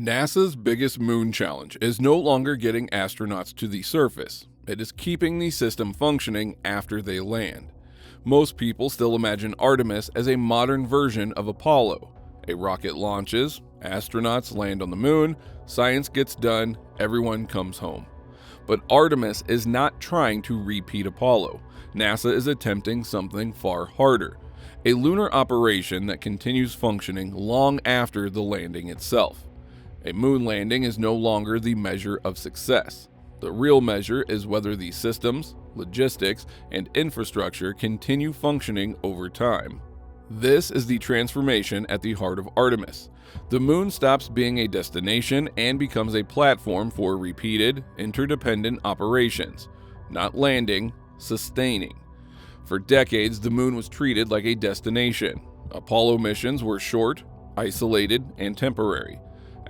NASA's biggest moon challenge is no longer getting astronauts to the surface. It is keeping the system functioning after they land. Most people still imagine Artemis as a modern version of Apollo. A rocket launches, astronauts land on the moon, science gets done, everyone comes home. But Artemis is not trying to repeat Apollo. NASA is attempting something far harder. A lunar operation that continues functioning long after the landing itself. A moon landing is no longer the measure of success. The real measure is whether the systems, logistics, and infrastructure continue functioning over time. This is the transformation at the heart of Artemis. The moon stops being a destination and becomes a platform for repeated, interdependent operations. Not landing, sustaining. For decades, the moon was treated like a destination. Apollo missions were short, isolated, and temporary.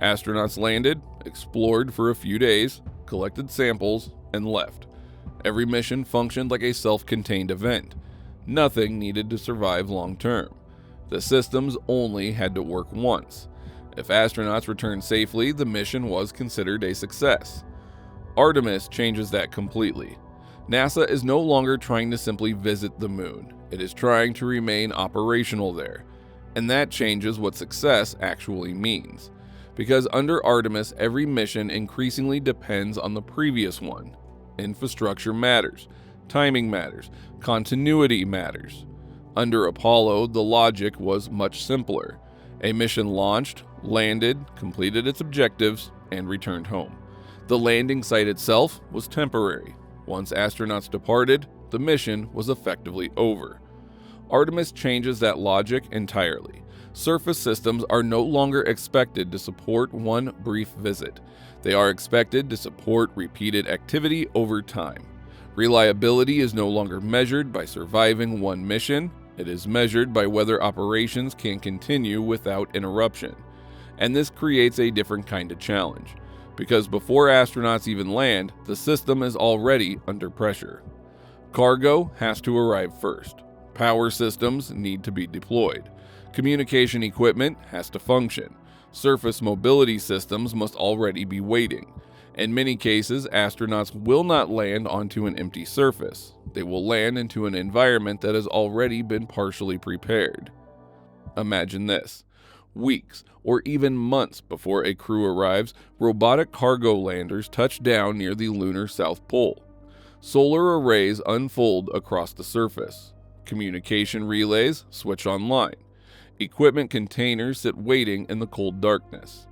Astronauts landed, explored for a few days, collected samples, and left. Every mission functioned like a self-contained event. Nothing needed to survive long-term. The systems only had to work once. If astronauts returned safely, the mission was considered a success. Artemis changes that completely. NASA is no longer trying to simply visit the moon. It is trying to remain operational there. And that changes what success actually means. Because under Artemis, every mission increasingly depends on the previous one. Infrastructure matters, timing matters, continuity matters. Under Apollo, the logic was much simpler. A mission launched, landed, completed its objectives, and returned home. The landing site itself was temporary. Once astronauts departed, the mission was effectively over. Artemis changes that logic entirely. Surface systems are no longer expected to support one brief visit. They are expected to support repeated activity over time. Reliability is no longer measured by surviving one mission. It is measured by whether operations can continue without interruption. And this creates a different kind of challenge. Because before astronauts even land, the system is already under pressure. Cargo has to arrive first. Power systems need to be deployed. Communication equipment has to function. Surface mobility systems must already be waiting. In many cases, astronauts will not land onto an empty surface. They will land into an environment that has already been partially prepared. Imagine this. Weeks or even months before a crew arrives, robotic cargo landers touch down near the lunar South Pole. Solar arrays unfold across the surface. Communication relays switch online. Equipment containers sit waiting in the cold darkness.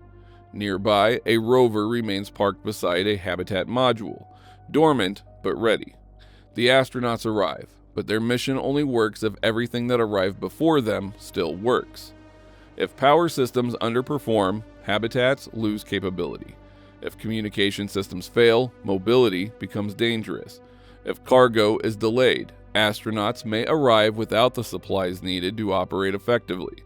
Nearby, a rover remains parked beside a habitat module, dormant but ready. The astronauts arrive, but their mission only works if everything that arrived before them still works. If power systems underperform, habitats lose capability. If communication systems fail, mobility becomes dangerous. If cargo is delayed, astronauts may arrive without the supplies needed to operate effectively.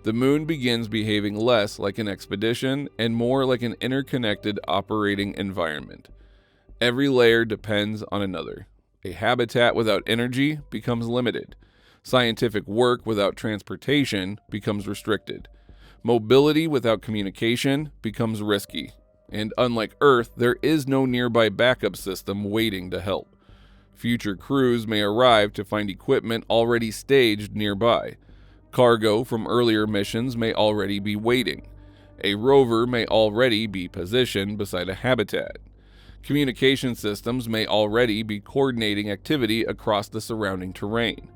The moon begins behaving less like an expedition and more like an interconnected operating environment. Every layer depends on another. A habitat without energy becomes limited. Scientific work without transportation becomes restricted. Mobility without communication becomes risky. And unlike Earth, there is no nearby backup system waiting to help. Future crews may arrive to find equipment already staged nearby. Cargo from earlier missions may already be waiting. A rover may already be positioned beside a habitat. Communication systems may already be coordinating activity across the surrounding terrain.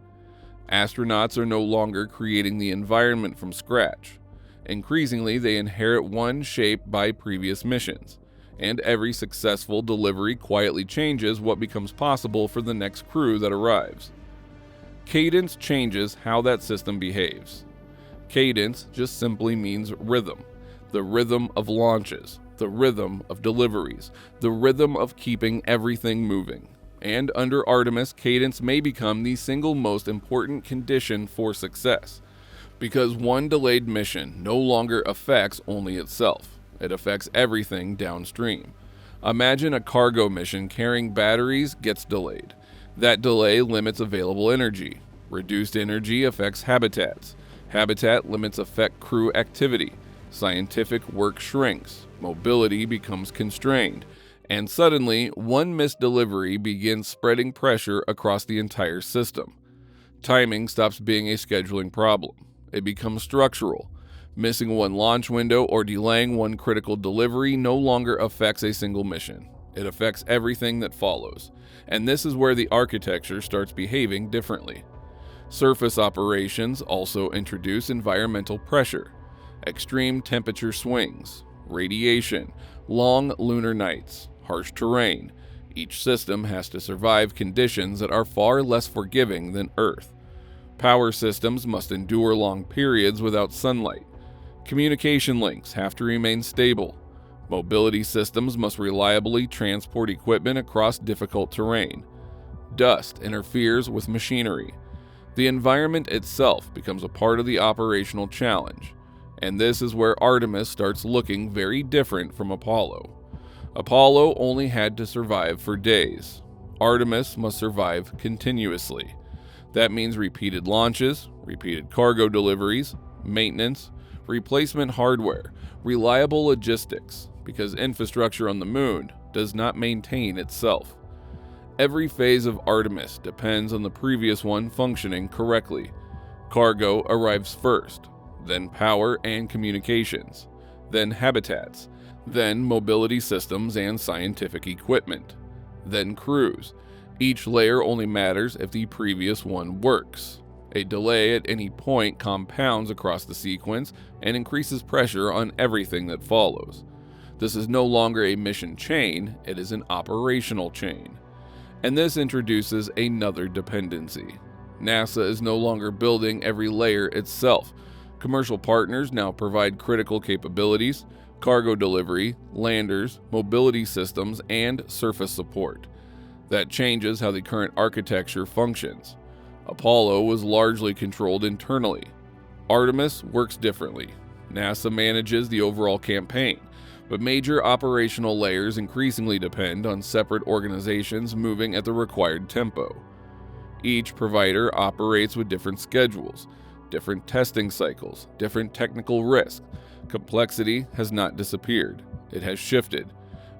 Astronauts are no longer creating the environment from scratch. Increasingly, they inherit one shaped by previous missions. And every successful delivery quietly changes what becomes possible for the next crew that arrives. Cadence changes how that system behaves. Cadence just simply means rhythm. The rhythm of launches, the rhythm of deliveries, the rhythm of keeping everything moving. And under Artemis, cadence may become the single most important condition for success. Because one delayed mission no longer affects only itself. It affects everything downstream. Imagine a cargo mission carrying batteries gets delayed. That delay limits available energy. Reduced energy affects habitats. Habitat limits affect crew activity. Scientific work shrinks, mobility becomes constrained, and suddenly, one missed delivery begins spreading pressure across the entire system. Timing stops being a scheduling problem. It becomes structural. Missing one launch window or delaying one critical delivery no longer affects a single mission. It affects everything that follows. And this is where the architecture starts behaving differently. Surface operations also introduce environmental pressure, extreme temperature swings, radiation, long lunar nights, harsh terrain. Each system has to survive conditions that are far less forgiving than Earth. Power systems must endure long periods without sunlight. Communication links have to remain stable. Mobility systems must reliably transport equipment across difficult terrain. Dust interferes with machinery. The environment itself becomes a part of the operational challenge. And this is where Artemis starts looking very different from Apollo. Apollo only had to survive for days. Artemis must survive continuously. That means repeated launches, repeated cargo deliveries, maintenance, replacement hardware, reliable logistics, because infrastructure on the moon does not maintain itself. Every phase of Artemis depends on the previous one functioning correctly. Cargo arrives first, then power and communications, then habitats, then mobility systems and scientific equipment, then crews. Each layer only matters if the previous one works. A delay at any point compounds across the sequence and increases pressure on everything that follows. This is no longer a mission chain, it is an operational chain. And this introduces another dependency. NASA is no longer building every layer itself. Commercial partners now provide critical capabilities, cargo delivery, landers, mobility systems, and surface support. That changes how the current architecture functions. Apollo was largely controlled internally. Artemis works differently. NASA manages the overall campaign, but major operational layers increasingly depend on separate organizations moving at the required tempo. Each provider operates with different schedules, different testing cycles, different technical risks. Complexity has not disappeared. It has shifted.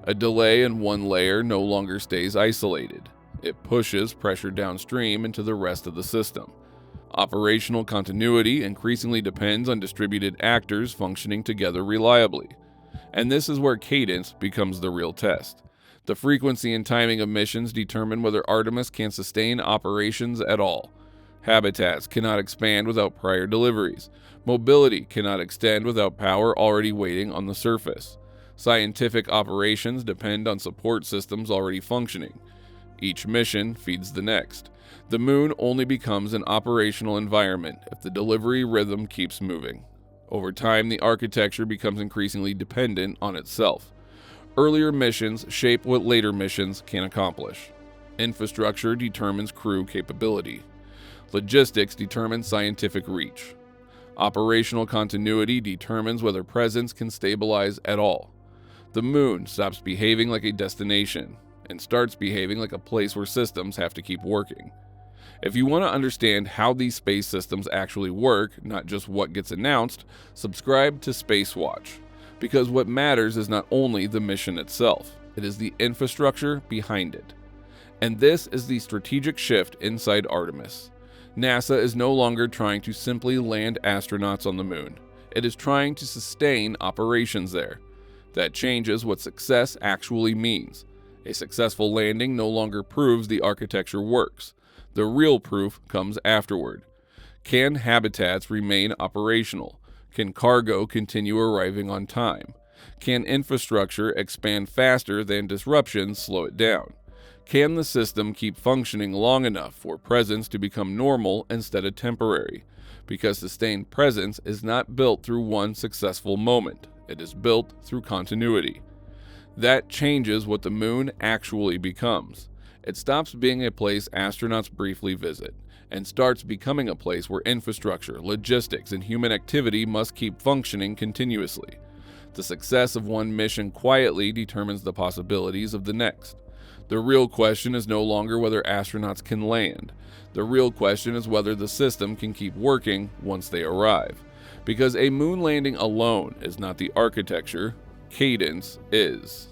A delay in one layer no longer stays isolated. It pushes pressure downstream into the rest of the system. Operational continuity increasingly depends on distributed actors functioning together reliably. And this is where Cadence becomes the real test. The frequency and timing of missions determine whether Artemis can sustain operations at all. Habitats cannot expand without prior deliveries. Mobility cannot extend without power already waiting on the surface. Scientific operations depend on support systems already functioning. Each mission feeds the next. The moon only becomes an operational environment if the delivery rhythm keeps moving. Over time, the architecture becomes increasingly dependent on itself. Earlier missions shape what later missions can accomplish. Infrastructure determines crew capability. Logistics determines scientific reach. Operational continuity determines whether presence can stabilize at all. The moon stops behaving like a destination and starts behaving like a place where systems have to keep working. If you want to understand how these space systems actually work, not just what gets announced, subscribe to Spacewatch. Because what matters is not only the mission itself, it is the infrastructure behind it. And this is the strategic shift inside Artemis. NASA is no longer trying to simply land astronauts on the moon. It is trying to sustain operations there. That changes what success actually means. A successful landing no longer proves the architecture works. The real proof comes afterward. Can habitats remain operational? Can cargo continue arriving on time? Can infrastructure expand faster than disruptions slow it down? Can the system keep functioning long enough for presence to become normal instead of temporary? Because sustained presence is not built through one successful moment. It is built through continuity. That changes what the moon actually becomes. It stops being a place astronauts briefly visit and starts becoming a place where infrastructure, logistics, and human activity must keep functioning continuously. The success of one mission quietly determines the possibilities of the next. The real question is no longer whether astronauts can land. The real question is whether the system can keep working once they arrive. Because a moon landing alone is not the architecture, Cadence is.